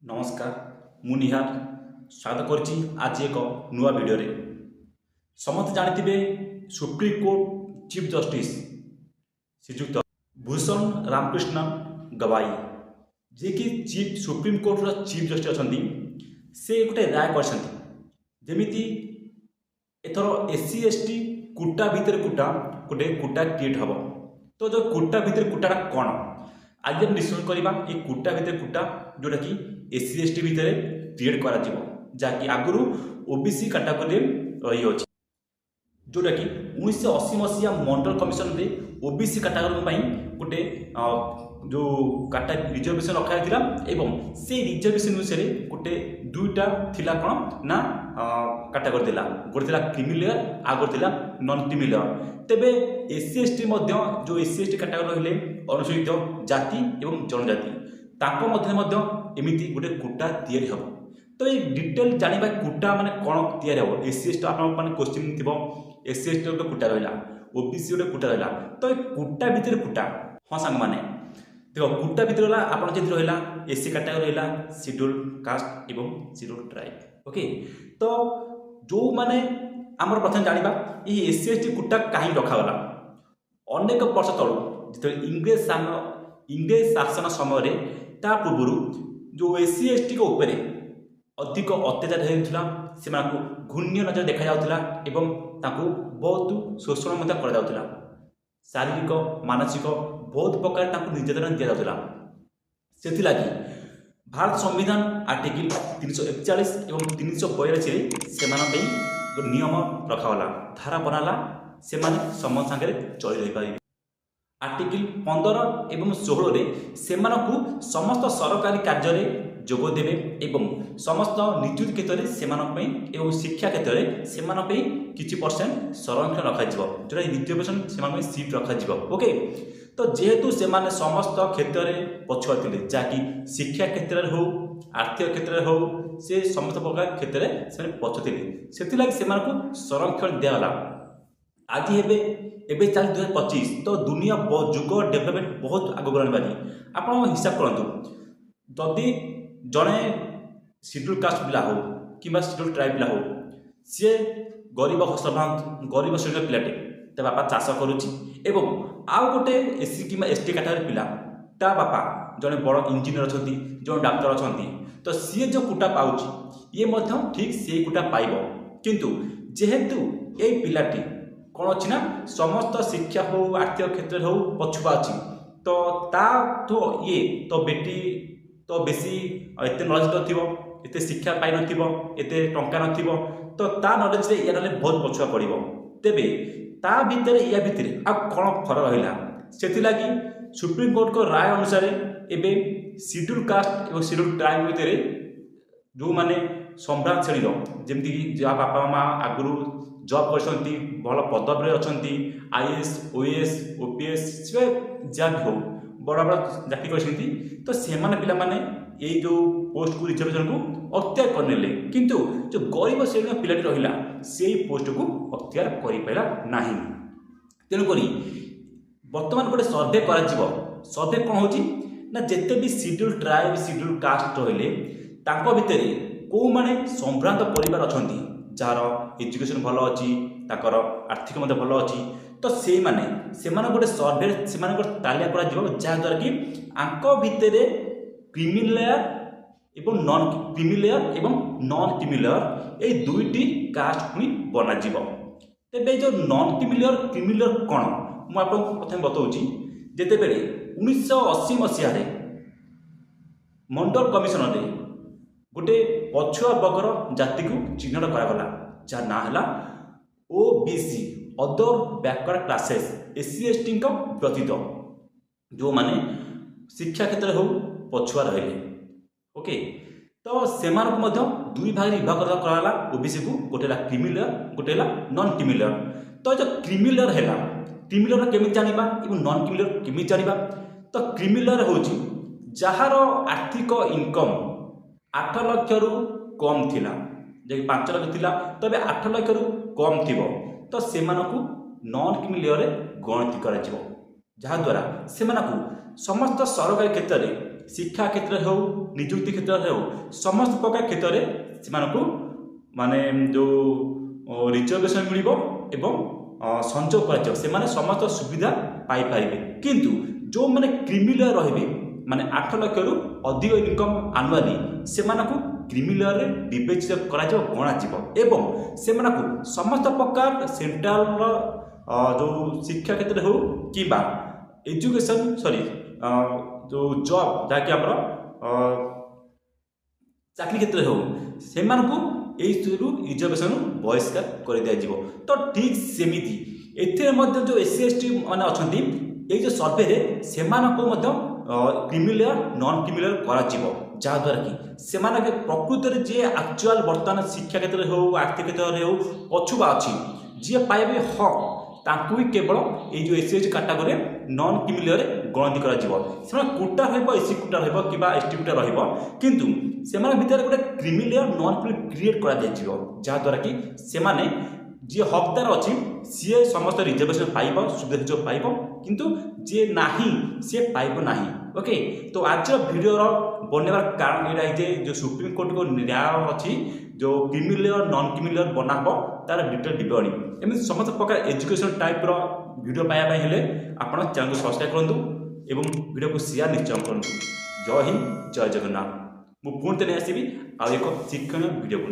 नमस्कार मु निहार स्वागत करुच्ची आज एक नुआ वीडियो रे। समस्त जानते सुप्रीम कोर्ट चीफ जस्टिस श्रीजुक्त भूषण रामकृष्ण गवाई जे कि चीफ सुप्रीम कोर्ट रो चीफ जस्टिस अच्छा से गोटे राय करमती एथर एससी एसटी कुटा भितर कुटा गोटे कुटा क्रिएट हम। तो जो कुटा भितर कुटा कौन आज हम डिस्कस करवा ये कुटा भितर कुटा जोटा कि एससी एसटी भितर क्रिएट करा जहाँकि आगु ओबीसी कैटेगरी रही अछि जोटा कि 1980 मसीहा मंडल कमिशन रे ओबीसी कैटेगरी गोटे जो काटा रिजर्वेशन रखा एवं से रिजर्वेशन विषय गोटे दुईटा थिला कौन ना कैटेगरी दिला गोटे थिला क्रीमी लेयर आ गोटे थिला नॉन क्रीमी लेयर। तेबे एससी एसटी जो एससी एसटी कैटेगरी रहिले अनुसूचित जाति एवं जनजाति ताको मध्य एमिति गोटे कुटा तैयारी हम। तो ये डिटेल जानिबा कुटा माने कौन तैयारी हम एससी एसटी आप माने क्वेश्चन थिबो एससी एसटी गोटे कुटा रहिला ओबीसी गोटे कुटा रहिला। तो ये कुटा भितर कुटा हाँ सांग माने देखो कुटा भितर रहा आपन जदि रहिला एससी कैटेगरी रहिला शेड्यूल कास्ट एवं शेड्यूल ट्राइब। ओके तो जो माने आमर प्रथम जानिबा ये एससी एसटी कुटा काहे रखागला अनेक वर्ष तळु जते इंग्रेज शासन समय रे ता पूर्व जो एससी एसटी को ऊपर अधिक अत्याचार होता से घूण्य नजर देखा जाउथला एवं ताकू बहुत शोषण कर जाउथला शारीरिक मानसिक बहुत प्रकार ताकू निर्यातना दिया जाउथला। सेथि लागि भारत संविधान आर्टिकल 341 एवं 342 से नियम रखागला धारा बनाला से समस्त सागर चली रही पारे। आर्टिकल 15 एवं 16 रे सेमानकु समस्त सरकारी कार्य रे जोग देवे एवं समस्त नियुक्ति क्षेत्र में एवं शिक्षा क्षेत्र में किछि परसेंट संरक्षण रखा जोटा रिजर्वेशन से सीट रखा। ओके तो जेहेतु से समस्त क्षेत्र में पछुआ थे जहाँकि शिक्षा क्षेत्र हो आर्थिक क्षेत्र हो से समस्त प्रकार क्षेत्र में पछुआ थे से संरक्षण दिगला। आज एबे चल 2025 तो दुनिया जुग डेवलपमेंट बहुत आगे गलानी बाजी आप हिसाब करूँ जदि जड़े शेड्यूल कास्ट पिला हो कि शेड्यूल ट्राइब पिला हो सी गरीब गरीब श्रेणी पिलाटे ता बापा चाष करुच्ची एवं आउ गोटे एससी कि एसटी कैटेगरी पिला ता बापा जड़े बड़ इंजीनियर अच्छा जो डाक्तर अच्छा तो सी जो कुटा पाँच ये ठीक से कुटा पाइब किंतु जेहेतु ये पिलाटी कौन अच्छी ना समस्त शिक्षा हो आर्थिक क्षेत्र हो पछुआ अच्छी तो ता तो ये तो बेटी तो बेसी एत नलेज नत शिक्षा पाई नते टंका नथिबो तो ता नलेज या बहुत पछुआ पड़ो तेबे ता भितर या भितर आ कौन फरक रहा से सुप्रीम कोर्ट को राय अनुसार एबे शेड्यूल कास्ट और शेड्यूल ट्राइब भितर जो माने सम्राट श्रेणी जमीक जहाँ बापा माँ आगु जॉब कर भल पदवी अच्छा आईएएस ओएएस ओपीएस से जहाँ भी हो बड़ा बड़ा चाकरी कर तो से पाने ये जो पोस्ट को रिजर्वेशन को अख्तियार करने किंतु जो गरीब श्रेणी पिलाटी रहा से पोस्ट को अख्तियार कर पारा ना तेणुक बर्तमान गोटे सर्भे कर सर्भे कौन हो जिते भी शेड्यूल ट्राइब शेड्यूल कास्ट रहिले भितर कौ माने संभ्रांत परिवार अच्छा जार एजुकेशन भल अच्छी ताकर आर्थिक भल अच्छी तो से गोटे सर्भे से तालिया जहाँद्वारा कि आंक भितर क्रीमी लेयर एवं नॉन क्रीमी लेयर एवं नॉन क्रीमी लेयर ये दुईटी कास्ट पुणी बना तेरे जो नॉन क्रीमी लेयर कौन मुझे प्रथम बताऊँगी जिते बड़े 1980 मसीह मंडल कमिशन रे गोटे पछुआ वर्गर जाति को चिन्हट करागला जहाँ ना है OBC other backward classes SC ST व्यतीत जो माने शिक्षा क्षेत्र हो पछुआ रहे। ओके तो से दुई भाग विभाग कराला ओबीसी को गोटे क्रीमी लेयर गोटे नॉन क्रीमी लेयर। तो जो क्रीमी लेयर है क्रीमी लेयर केमी जाना और नॉन क्रीमी लेयर केमी जाना तो क्रीमी लेयर हूँ जार आर्थिक इनकम 8 लाख रु कम थिला जे 5 लाख थिला तबे 8 लाख रु कम थिबो तो से नॉन क्रीमी लेयर गणति करा जहाँ द्वारा से समस्त सरकारी क्षेत्र में शिक्षा क्षेत्र हो निजुक्ति क्षेत्र हो समस्त प्रकार क्षेत्र में से माने जो रिजर्वेशन मिलिबो एवं संचय कर समस्त सुविधा पाई पाइबे। किंतु जो माने क्रिमिलेयर रहिबे माने 8 लाख रु अधिक इनकम आनुआली से क्रिमिलेयर रे विवेचित करा गणा एवं से समस्त प्रकार सेंट्रल जो शिक्षा क्षेत्र हो कि एजुकेशन सॉरी जो जॉब जहाँकि आम चाकरी क्षेत्र हो से रिजर्वेशन बहिष्कार कर दिया। तो ठीक सेमिति एथिरे जो एससी एसटी मैंने अच्छा ये जो सर्वे से क्रिमिलेयर नॉन क्रिमिलेयर करा जहाँद्वारा कि से प्रकृत में जी एक्चुअल बर्तमान शिक्षा क्षेत्र हो आर्थिक क्षेत्र हो पछुआ अच्छी जी पाइबे हक ताकू ही केवल ये जो SC ST category non creamy layer गणति कर quota SC quota ST quota रु से भितर गोटे क्रिमिलेयर नॉन क्रिएट कर जहाँद्वारा कि से जी हकदार अच्छी सी समस्त रिजर्वेशन पाइब सुविधा सुजोग पाइब किंतु जी नाही सी पाइब नाही। ओके तो आज वीडियो बनवार कारण ये जो सुप्रीम कोर्ट को न्याय अच्छी जो क्रिमिलेयर नॉन क्रिमिलेयर बना हम तार डिटेल डिबनी एमती समस्त प्रकार एजुकेशन टाइप वीडियो पाइबा आप चैनल को सब्सक्राइब करूँ एवं वीडियो को शेयर निश्चय करूँ। जय हिंद जय जगन्नाथ। मु पुणी आसबि आ एक शिक्षण वीडियो को।